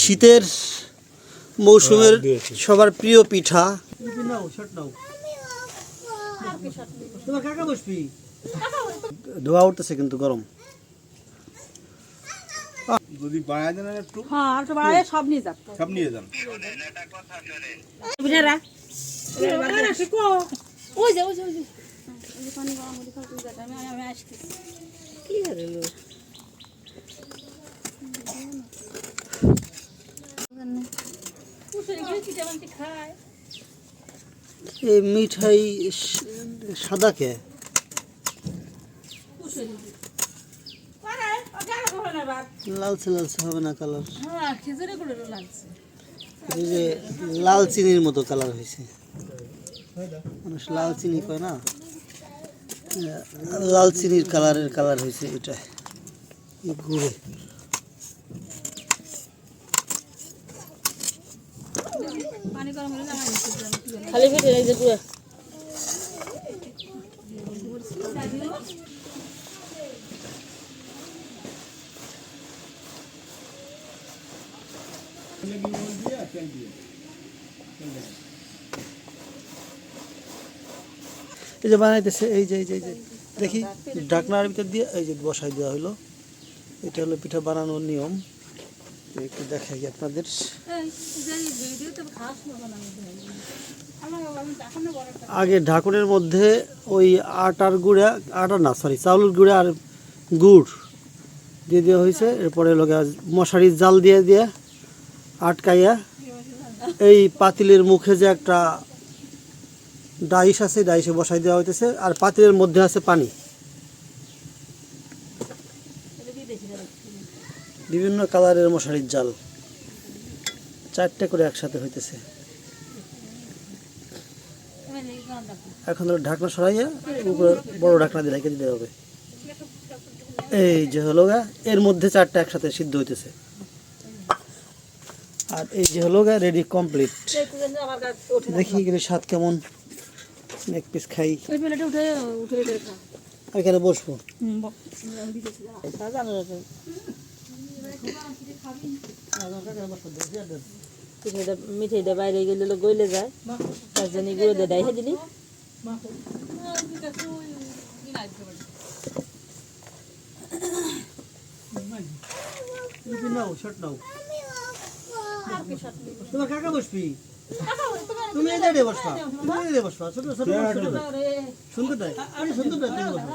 শীতের মৌসুমের সবার প্রিয় পিঠা। ধোয়া উঠতেছে কিন্তু গরম। যদি বাড়ায় দেন একটু, হ্যাঁ আর বাড়ায় সব নিয়ে যান, সব নিয়ে যান। বুঝারা ওই যে ওই যে ওই যে পানি গরম করে খাওয়া তুই যাবে, আমি আসতেছি। কি হলো এই মিঠাই সাদা কে? লালচে লালচে হবে না কালার? এই যে লাল চিনির মতো কালার হয়েছে। মানুষ লাল চিনি কয় না, লাল চিনির কালার হয়েছে এটা ঘুরে। খালি পেটে এই যে পুরো এই যে বানাইতেছে, এই যে দেখি ঢাকনার ভিতর দিয়ে এই যে বসাই দেওয়া হলো। এটা হলো পিঠা বানানোর নিয়ম। একটু দেখাই আপনাদের। আগে ঢাকনের মধ্যে ওই চাউলের গুঁড়া আর গুড় দিয়ে দেওয়া হয়েছে। এরপরে লোকে মশারির জাল দিয়ে আটকাইয়া এই পাতিলের মুখে যে একটা ডাইশ আছে, ডাইশে বসাই দেওয়া হইতেছে। আর পাতিলের মধ্যে আছে পানি, বিভিন্ন কালারের মশারির জাল, 4টে করে একসাথে হইতেছে। এখন ঢাকনা সরাইয়া উপরে বড় ঢাকনা দিয়ে রেখে দিতে হবে। এই যে হলো এর মধ্যে 4টা একসাথে সিদ্ধ হইতেছে। আর এই যে হলো রেডি কমপ্লিট। দেখি এগুলো স্বাদ কেমন, এক পিস খাই। এখানে বসবো। মিঠাইটা বাইরে গেলে গইলে যায়, তার জন্য গুঁড়ো দিয়ে ডাইহে দিলি। তোমার কাকা বসবি, তুমি এই জায়গায় বসবা, তুমি এই জায়গায় বসবা। ছোট ছোট সুন্দরটাই সুন্দরটাই তুমি বসবা।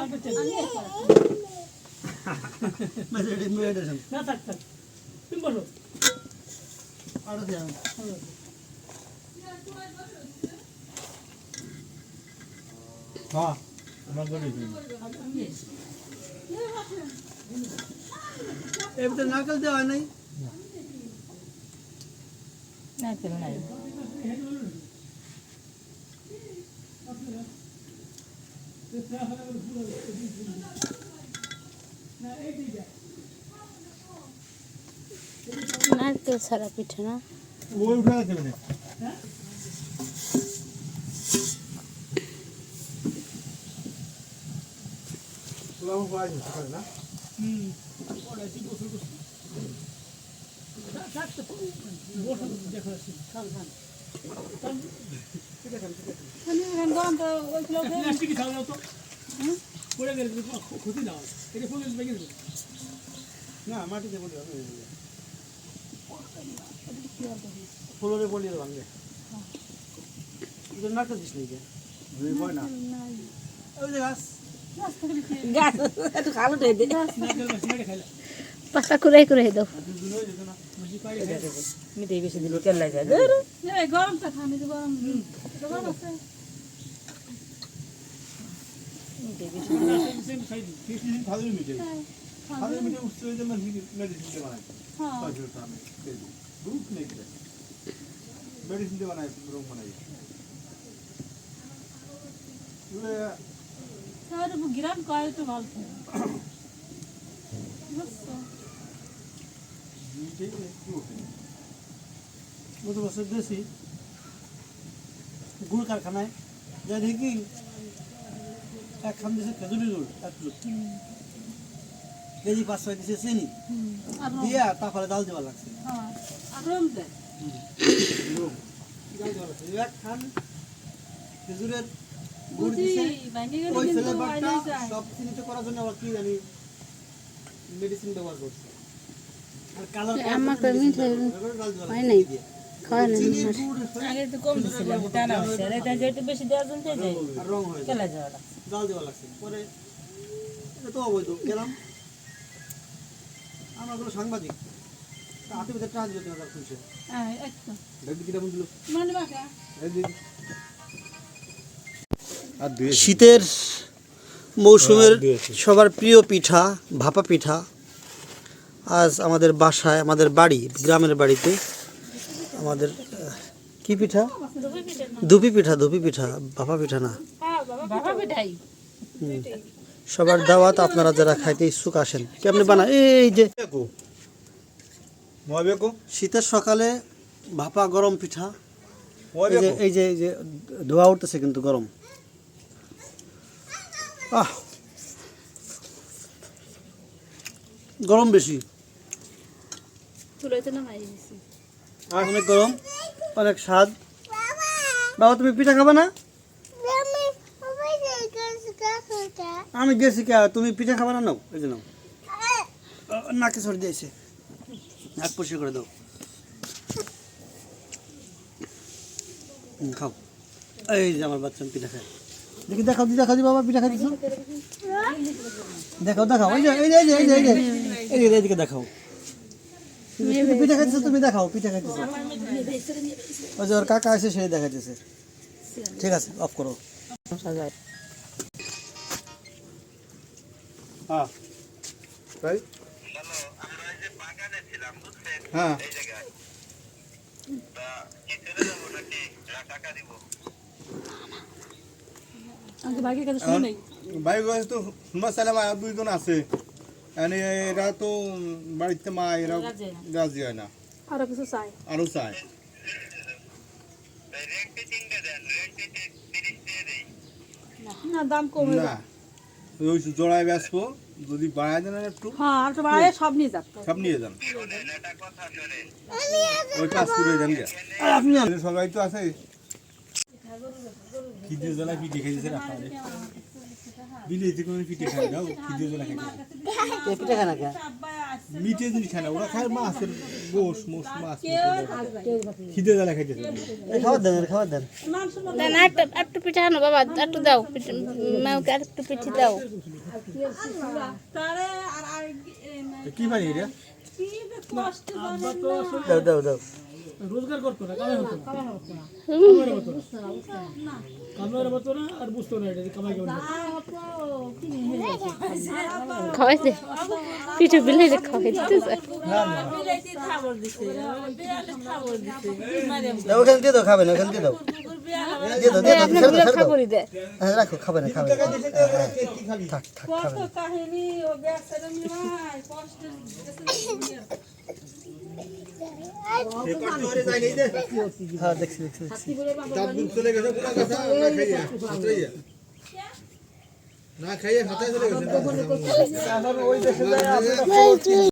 এর ভিতরে নারকেল দেওয়া হয় নাই? নারকেল নাই। নারকেল ছাড়া পিঠা না। ফুলরে বলিয়ে ভাঙবে নারকেল দিস নাকি? না ওই যে গাছ একটু খালো দে, পাতা করে দাও। মিঠাই বেশি দিলে কেন যায় গরমটা খানি তো গরম আছে। মিঠাই বেশি গ্রাম কয় তো ভালো গত বছর গেছি গুড় কারখানায়, যাই দেখি এক খান দিছে খেজুরি গুড় কেজি 500 দিছে চিনি দিয়া তারপরে জাল দেওয়া লাগছে এক খান খেজুরের গুড় দিছে ওই ফ্লেভারটা সব চিনিতে করার জন্য আবার কি জানি মেডিসিন ব্যবহার করছে আর কালার আমাকে মিঠাই হয় নাই খাওয়া নাই আগে তো কম দিছিলাম টানা হচ্ছে আর এটা যেটা বেশি দেওয়ার জন্য আর রং হয়ে চলে যাওয়া লাগছে। জাল দেওয়া লাগছে পরে এটা তো অবৈধ গেলাম আমরা কোনো সাংবাদিক হাতে ভিতরে টাকা দিল 3000 খুলছে দেখবি কিটা বন্ধু আর দুই শীতের মৌসুমের সবার প্রিয় পিঠা ভাপা পিঠা আজ আমাদের বাসায় আমাদের বাড়ি গ্রামের বাড়িতে আমাদের কি পিঠা ধুপি পিঠা ভাপা পিঠা না বাবা বেটাই সবার দাওয়াত আপনারা যারা খাইতে ইচ্ছুক আসেন কেমনে বানা এই যে দেখো মহাবেকো শীতের সকালে ভাপা গরম পিঠা মহাবেকো এই যে ধোয়া উঠতেছে কিন্তু গরম গরম বেশি তুলাইতে না মাই দিছি অনেক গরম অনেক স্বাদ বাবা তুমি পিঠা খাবে না আমি গেছি কে তুমি পিঠা খাবে না নাও এই যে নাও নাকে সর দিয়েছে নাক পরিষ্কার করে দাও খাও এই যে আমার বাচ্চা পিঠা খায় দেখি দেখাও দি বাবা পিঠা খাইছো দেখাও এই যে এইদিকে দেখাও পিঠা খাইছো তুমি দেখাও পিঠা খাইছো ওই যে ওর কাকা আছে সেই দেখাইতেছে ঠিক আছে অফ করো হ্যাঁ তাই হ্যাঁ ভাইয়ের কাছে শুনে নাই ভাই কাছে তো শুনবার চাইলাম আর দুইজন আছে এরা তো বাড়িতে মা এরা রাজি হয় না আরো কিছু চাই আরো চায় না দাম কম না ওই জোড়ায় বেসবো যদি বাড়ায় দেন একটু হ্যাঁ আর তো বাইরে সব নিয়ে যাক সব নিয়ে যান ওই কাজ করে দেন গে আপনি সবাই তো আছে খিদে জ্বালা পিঠে খাইছে না বিলেতে কোনো পিঠে খাই দাও খিদে জ্বালা খাই পিঠা খানা কে মিঠে জিনিস খায় না ওরা খায় মাছের গোশ মোষ মাছ খিদে জ্বালা খাইতেছে খাবার দেন না একটু পিঠা আনো বাবা একটু দাও মাকে একটু পিঠে দাও কি পানি এটা দাও রোজগার করতো না কামাই হতো না কামাই হতো না আর বুঝতো না এটা কামাই কেমন খাওয়াইছে পিঠে বিলে খাওয়াইতে ওখানে দিয়ে দাও খাবে না ওখানে দিয়ে দাও খাবরি দে রাখো খাবে না থাক খাবে না হ্যাঁ দেখছি না খাইয়ে হাতায় চলে গেছে